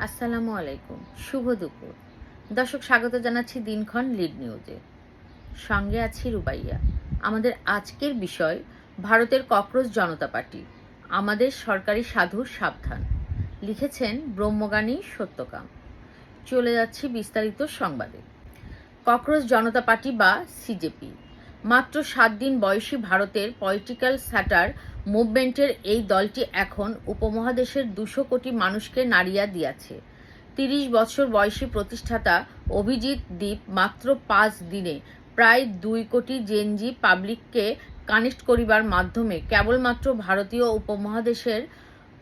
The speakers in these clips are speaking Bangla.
আসসালামু আলাইকুম, শুভ দুপুর। দর্শক, স্বাগত জানাচ্ছি দিনক্ষণ লিড নিউজে। সঙ্গে আছি রুবাইয়া। আমাদের আজকের বিষয় ভারতের ককরোচ জনতা পার্টি, আমাদের সরকারি সাধুর সাবধান। লিখেছেন ব্রহ্মজ্ঞানী সত্যকাম। চলে যাচ্ছি বিস্তারিত সংবাদে। ককরোচ জনতা পার্টি বা সিজেপি মাত্র 7 দিন বয়সী ভারতের পলিটিক্যাল স্যাটার মুভমেন্টের এই দলটি এখন উপমহাদেশের 200 কোটি মানুষকে নাড়িয়া দিয়াছে। 30 বছর বয়সী প্রতিষ্ঠাতা অভিজিৎ দীপ মাত্র 5 দিনে প্রায় 2 কোটি জেনজি পাবলিককে কানেক্ট করিবার মাধ্যমে কেবলমাত্র ভারতীয় উপমহাদেশের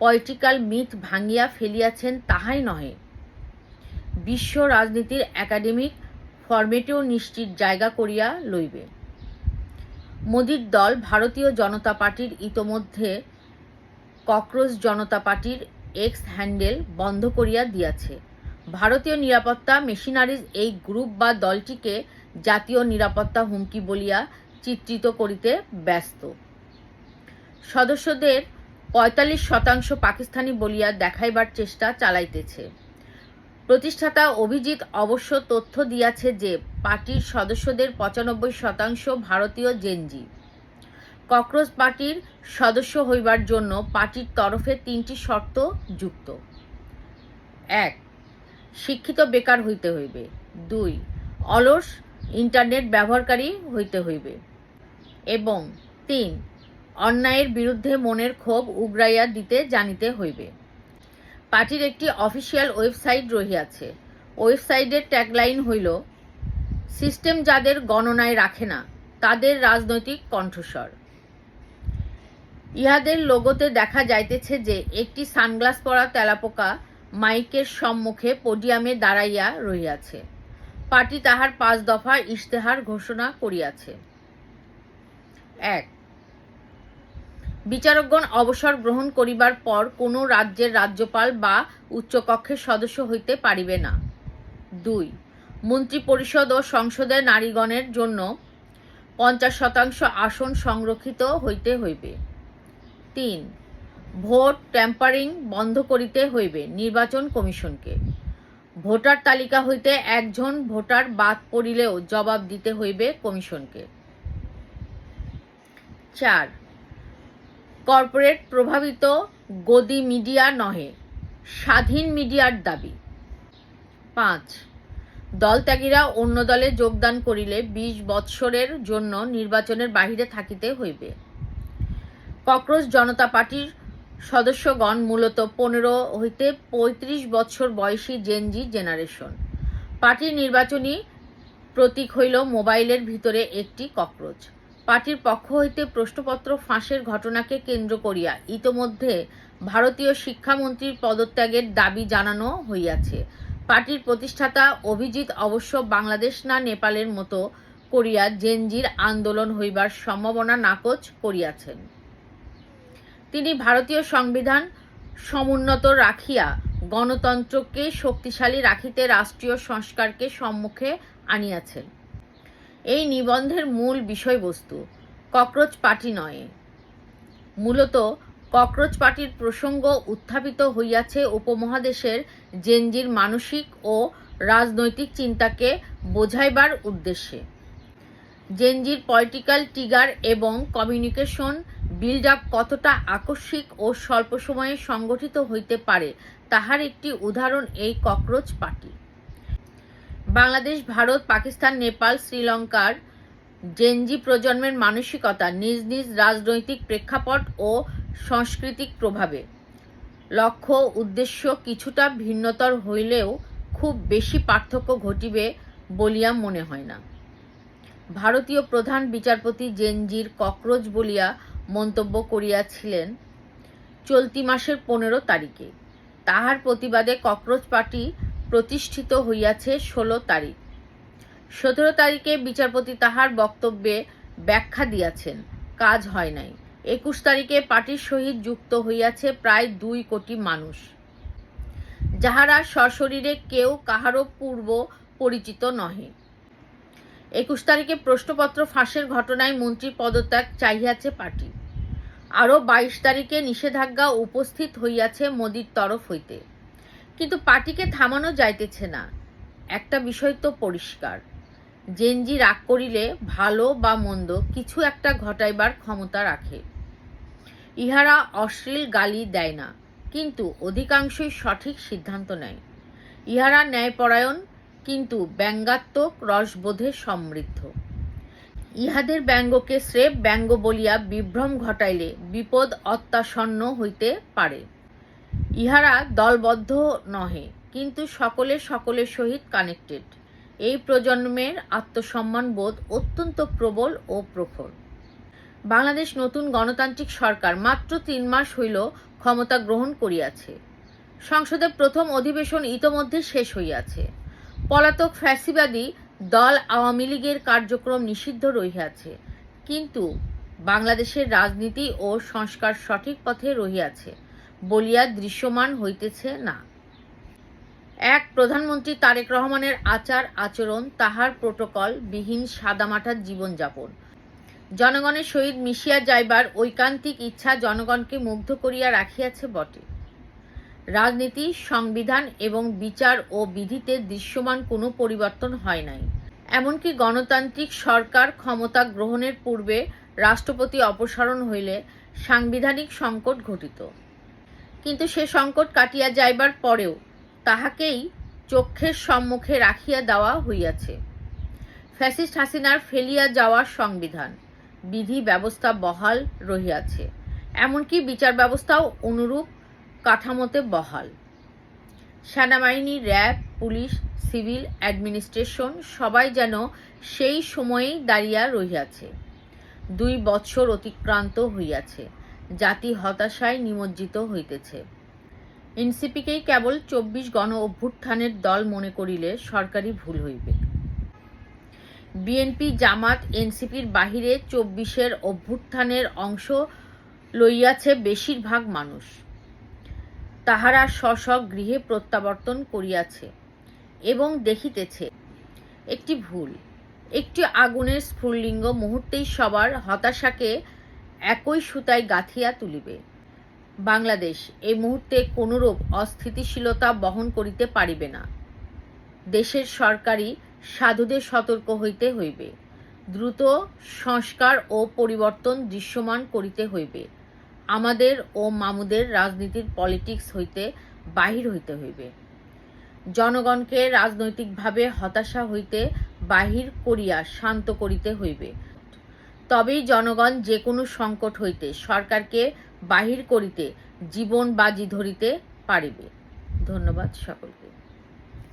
পলিটিক্যাল মিথ ভাঙিয়া ফেলিয়াছেন তাহাই নহে, বিশ্ব রাজনীতির একাডেমিক ফরম্যাটেও নিশ্চিত জায়গা করিয়া লইবে। মোদির দল ভারতীয় জনতা পার্টির ইতোমধ্যে ককরোচ জনতা পার্টির এক্স হ্যান্ডেল বন্ধ করিয়া দিয়াছে। ভারতীয় নিরাপত্তা মেশিনারিজ এই গ্রুপ বা দলটিকে জাতীয় নিরাপত্তা হুমকি বলিয়া চিত্রিত করিতে ব্যস্ত। সদস্যদের 45% পাকিস্তানি বলিয়া দেখাইবার চেষ্টা চালাইতেছে। প্রতিষ্ঠাতা অভিজিৎ অবশ্য তথ্য দিয়াছে যে পার্টির সদস্যদের 95% ভারতীয় জেনজি। ককরোচ পার্টির সদস্য হইবার জন্য পার্টির তরফে 3টি শর্ত যুক্ত। 1. শিক্ষিত বেকার হইতে হইবে। 2. অলস ইন্টারনেট ব্যবহারকারী হইতে হইবে। এবং 3. অন্যায়ের বিরুদ্ধে মনের ক্ষোভ উগরাইয়া দিতে জানিতে হইবে। পার্টির একটি অফিসিয়াল ওয়েবসাইট রহিয়াছে। ওয়েবসাইটের ট্যাগলাইন হইল, সিস্টেম যাদের গণনায় রাখে না তাদের রাজনৈতিক কণ্ঠস্বর। ইহাদের লোগোতে দেখা যাইতেছে যে একটি সানগ্লাস পরা তেলাপোকা মাইকের সম্মুখে পোডিয়ামে দাঁড়াইয়া রহিয়াছে। পার্টি তাহার 5 দফা ইশতেহার ঘোষণা করিয়াছে। 1. বিচারকগণ অবসর গ্রহণ করিবার পর কোনো রাজ্যের রাজ্যপাল বা উচ্চকক্ষের সদস্য হইতে পারিবে না। 2. মন্ত্রী পরিষদ ও সংসদের নারীগণের জন্য 50% আসন সংরক্ষিত হইতে হইবে। 3. ভোট ট্যাম্পারিং বন্ধ করিতে হইবে নির্বাচন কমিশনকে। ভোটার তালিকা হইতে একজন ভোটার বাদ পড়িলেও জবাব দিতে হইবে কমিশনকে। 4. কর্পোরেট প্রভাবিত গদি মিডিয়া নহে, স্বাধীন মিডিয়ার দাবি। 5. দলত্যাগীরা অন্য দলে যোগদান করিলে 20 বৎসরের জন্য নির্বাচনের বাহিরে থাকিতে হইবে। ককরোচ জনতা পার্টির সদস্যগণ মূলত 15 হইতে 35 বছর বয়সী জেনজি জেনারেশন। পার্টির নির্বাচনী প্রতীক হইল মোবাইলের ভিতরে একটি ককরোচ। পার্টির পক্ষ হইতে প্রশ্নপত্র ফাঁসের ঘটনাকে কেন্দ্র করিয়া ইতোমধ্যে ভারতীয় শিক্ষামন্ত্রীর পদত্যাগের দাবি জানানো হইয়াছে। পার্টির প্রতিষ্ঠাতা অভিজিৎ অবশ্য বাংলাদেশ না নেপালের মতো করিয়া জেনজির আন্দোলন হইবার সম্ভাবনা নাকচ করিয়াছেন। তিনি ভারতীয় সংবিধান সমুন্নত রাখিয়া গণতন্ত্রকে শক্তিশালী রাখিতে রাষ্ট্রীয় সংস্কারকে সম্মুখে আনিয়াছেন। এই নিবন্ধের মূল বিষয়বস্তু ককরোচ পার্টি নয়। মূলত ককরোচ পার্টির প্রসঙ্গ উত্থাপিত হইয়াছে উপমহাদেশের জেনজির মানসিক ও রাজনৈতিক চিন্তাকে বোঝাইবার উদ্দেশ্যে। জেনজির পলিটিক্যাল টিগার এবং কমিউনিকেশন বিল্ড আপ কতটা আকস্মিক ও স্বল্প সময়ে সংগঠিত হইতে পারে তাহার একটি উদাহরণ এই ককরোচ পার্টি। বাংলাদেশ, ভারত, পাকিস্তান, নেপাল, শ্রীলঙ্কার জেনজি প্রজন্মের মানসিকতা নিজ নিজ রাজনৈতিক প্রেক্ষাপট ও সাংস্কৃতিক প্রভাবে লক্ষ্য উদ্দেশ্য কিছুটা ভিন্নতর হইলেও খুব বেশি পার্থক্য ঘটিবে বলিয়া মনে হয় না। ভারতীয় প্রধান বিচারপতি জেনজির ককরোচ বলিয়া মন্তব্য করিয়াছিলেন চলতি মাসের 15 তারিখে। তাহার প্রতিবাদে ককরোচ পার্টি প্রতিষ্ঠিত হইয়াছে 16 তারিখ। 17 তারিখে বিচারপতি তাহার বক্তব্যে ব্যাখ্যা দিয়াছেন, কাজ হয় নাই। 21 তারিখে পার্টির সহিত যুক্ত হইয়াছে প্রায় 2 কোটি মানুষ, যাহারা সশরীরে কেউ কাহারও পূর্ব পরিচিত নহে। 21 তারিখে প্রশ্নপত্র ফাঁসের ঘটনায় মন্ত্রীর পদত্যাগ চাহিয়াছে পার্টি। আরও 22 তারিখে নিষেধাজ্ঞা উপস্থিত হইয়াছে মোদির তরফ হইতে। কিন্তু পার্টিকে থামানো যাইতেছে না। একটা বিষয় তো পরিষ্কার, জেনজি রাগ করিলে ভালো বা মন্দ কিছু একটা ঘটাইবার ক্ষমতা রাখে। ইহারা অশ্লীল গালি দেয় না, কিন্তু অধিকাংশই সঠিক সিদ্ধান্ত নেয়। ইহারা ন্যায়পরায়ণ, কিন্তু ব্যঙ্গাত্মক রসবোধে সমৃদ্ধ। ইহাদের ব্যঙ্গকে স্রেফ ব্যঙ্গ বলিয়া বিভ্রম ঘটাইলে বিপদ অত্যাসন্ন হইতে পারে। ইহারা দলবদ্ধ নহে, কিন্তু সকলের সহিত কানেক্টেড। এই প্রজন্মের আত্মসম্মান বোধ অত্যন্ত প্রবল ও প্রখর। বাংলাদেশ নতুন গণতান্ত্রিক সরকার মাত্র 3 মাস হইল ক্ষমতা গ্রহণ করিয়াছে। সংসদের প্রথম অধিবেশন ইতোমধ্যে শেষ হইয়াছে। পলাতক ফ্যাসিবাদী দল আওয়ামী লীগের কার্যক্রম নিষিদ্ধ রহিয়াছে, কিন্তু বাংলাদেশের রাজনীতি ও সংস্কার সঠিক পথে রহিয়াছে বলিয়া দৃশ্যমান হইতেছে না। এক, প্রধানমন্ত্রী তারেক রহমানের আচার আচরণ, তাহার প্রোটোকল বিহীন সাদামাটার জীবনযাপন, জনগণের সহিত মিশিয়া যাইবার ঐকান্তিক ইচ্ছা জনগণকে মুগ্ধ করিয়া রাখিয়াছে বটে। রাজনীতি, সংবিধান এবং বিচার ও বিধিতে দৃশ্যমান কোনো পরিবর্তন হয় নাই। এমনকি গণতান্ত্রিক সরকার ক্ষমতা গ্রহণের পূর্বে রাষ্ট্রপতি অপসারণ হইলে সাংবিধানিক সংকট ঘটিত, কিন্তু সে সংকট কাটিয়া যাইবার পরেও তাহাকেই চক্ষের সম্মুখে রাখিয়া দেওয়া হইয়াছে। ফ্যাসিস্ট হাসিনার ফেলিয়া যাওয়া সংবিধান, বিধি ব্যবস্থা বহাল রহিয়াছে, এমনকি বিচার ব্যবস্থাও অনুরূপ কাঠামোতে বহাল। সেনাবাহিনী, র্যাব, পুলিশ, সিভিল অ্যাডমিনিস্ট্রেশন সবাই যেন সেই সময়েই দাঁড়িয়া রহিয়াছে। 2 বৎসর অতিক্রান্ত হইয়াছে, জাতি হতাশায় নিমজ্জিত হইতেছে। এনসিপিকেই কেবল 24 গণ অভ্যুত্থানের দল মনে করিলে সরকারি ভুল হইবে। বিএনপি, জামাত, এনসিপির বাহিরে 24-এর অভ্যুত্থানের অংশ লইয়াছে বেশিরভাগ মানুষ। তাহারা স্ব গৃহে প্রত্যাবর্তন করিয়াছে এবং দেখিতেছে একটি ভুল, একটি আগুনের স্ফুলিঙ্গ মুহূর্তেই সবার হতাশাকে একই সুতায় গাঁথিয়া তুলিবে। বাংলাদেশ এই মুহূর্তে কোনরূপ অস্থিতিশীলতা বহন করিতে পারিবে না। দেশের সরকারি সাধুদের সতর্ক হইতে হইবে। দ্রুত সংস্কার ও পরিবর্তন দৃশ্যমান করিতে হইবে। আমাদের ও মামুদের রাজনীতির পলিটিক্স হইতে বাহির হইতে হইবে। জনগণকে রাজনৈতিকভাবে হতাশা হইতে বাহির করিয়া শান্ত করিতে হইবে। তবেই জনগণ যে কোনো সংকট হইতে সরকারকে বাহির করিতে জীবন বাজি ধরিতে পারিবে। ধন্যবাদ সকলকে।